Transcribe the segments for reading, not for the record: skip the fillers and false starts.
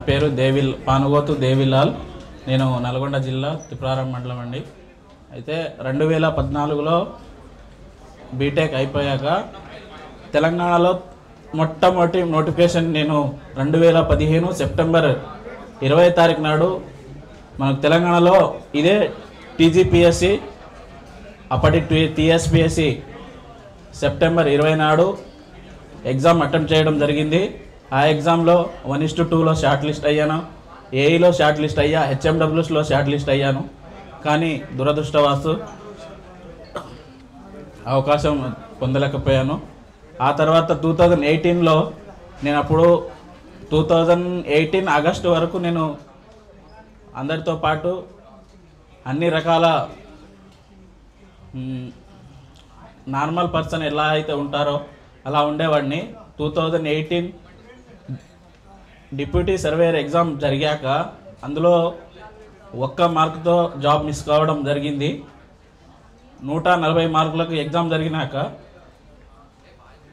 పేరు పానుగోతు దేవిలాల్. నేను నల్గొండ జిల్లా తిప్రారం మండలం అండి. అయితే 2014లో బీటెక్ అయిపోయాక తెలంగాణలో మొట్టమొదటి నోటిఫికేషన్ నేను 2015 సెప్టెంబర్ 20 తారీఖు నాడు మనకు తెలంగాణలో ఇదే టీజీపీఎస్సి అప్పటి టీఎస్పీఎస్సి సెప్టెంబర్ 20 నాడు ఎగ్జామ్ అటెంప్ట్ చేయడం జరిగింది. ఆ ఎగ్జామ్లో 1:2లో షార్ట్ లిస్ట్ అయ్యాను, ఏఈలో షార్ట్ లిస్ట్ అయ్యా, హెచ్ఎండబ్ల్యూస్లో షార్ట్ లిస్ట్ అయ్యాను. కానీ దురదృష్టవశాత్తు అవకాశం పొందలేకపోయాను. ఆ తర్వాత 2018లో నేను అప్పుడు 2018 ఆగస్టు వరకు నేను అందరితో పాటు అన్ని రకాల నార్మల్ పర్సన్ ఎలా అయితే ఉంటారో అలా ఉండేవాడిని. 2018 డిప్యూటీ సర్వేయర్ ఎగ్జామ్ జరిగాక అందులో 1 మార్కుతో జాబ్ మిస్ కావడం జరిగింది. 140 మార్కులకు ఎగ్జామ్ జరిగినాక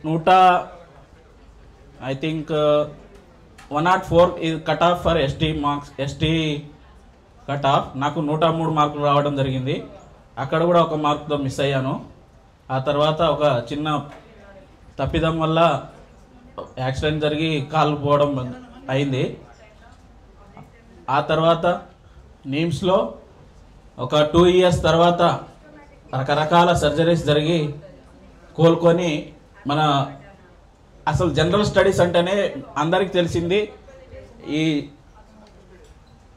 104 ఇది cut off for ST cut off. నాకు 103 మార్కులు రావడం జరిగింది. అక్కడ కూడా 1 మార్కుతో మిస్ అయ్యాను. ఆ తర్వాత ఒక చిన్న తప్పిదం వల్ల యాక్సిడెంట్ జరిగి కాలు పోవడం అయింది. ఆ తర్వాత నిమ్స్లో ఒక 2 ఇయర్స్ తర్వాత రకరకాల సర్జరీస్ జరిగి కోలుకొని మన అసలు జనరల్ స్టడీస్ అంటేనే అందరికీ తెలిసింది. ఈ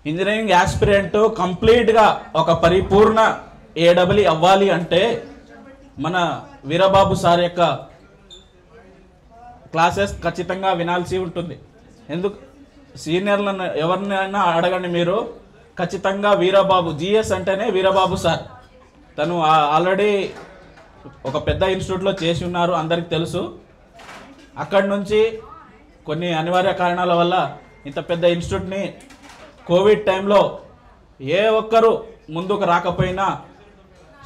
ఇంజనీరింగ్ యాస్పిరెంట్ కంప్లీట్గా ఒక పరిపూర్ణ ఏడబ్ల్యూ అవ్వాలి అంటే మన వీరబాబు సార్ యొక్క క్లాసెస్ ఖచ్చితంగా వినాల్సి ఉంటుంది. ఎందుకు సీనియర్లను ఎవరినైనా అడగండి మీరు, ఖచ్చితంగా వీరబాబు జిఎస్ అంటేనే వీరబాబు సార్. తను ఆల్రెడీ ఒక పెద్ద ఇన్స్టిట్యూట్లో చేసి ఉన్నారు, అందరికి తెలుసు. అక్కడి నుంచి కొన్ని అనివార్య కారణాల వల్ల ఇంత పెద్ద ఇన్స్టిట్యూట్ని కోవిడ్ టైంలో ఏ ఒక్కరు ముందుకు రాకపోయినా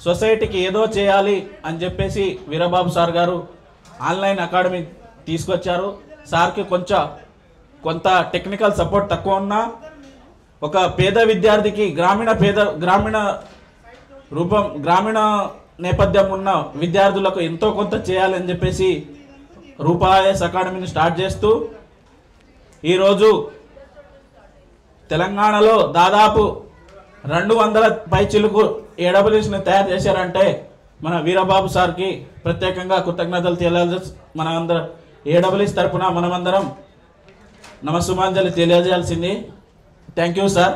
సొసైటీకి ఏదో చేయాలి అని చెప్పేసి వీరబాబు సార్ గారు ఆన్లైన్ అకాడమీ తీసుకొచ్చారు. సార్కి కొంత టెక్నికల్ సపోర్ట్ తక్కువ ఉన్నా ఒక పేద విద్యార్థికి గ్రామీణ నేపథ్యం ఉన్న విద్యార్థులకు ఎంతో కొంత చేయాలని చెప్పేసి రూపాయస్ అకాడమీని స్టార్ట్ చేస్తూ ఈరోజు తెలంగాణలో దాదాపు 200 పైచిలుకు ఏడబ్ల్యూస్ని తయారు చేశారంటే మన వీరబాబు సార్కి ప్రత్యేకంగా కృతజ్ఞతలు తెలియాల్సి మన అందరం ఏడబ్ల్యూస్ తరఫున మనమందరం నమస్సుమాంజలి తెలియజేయాల్సింది. Thank you sir.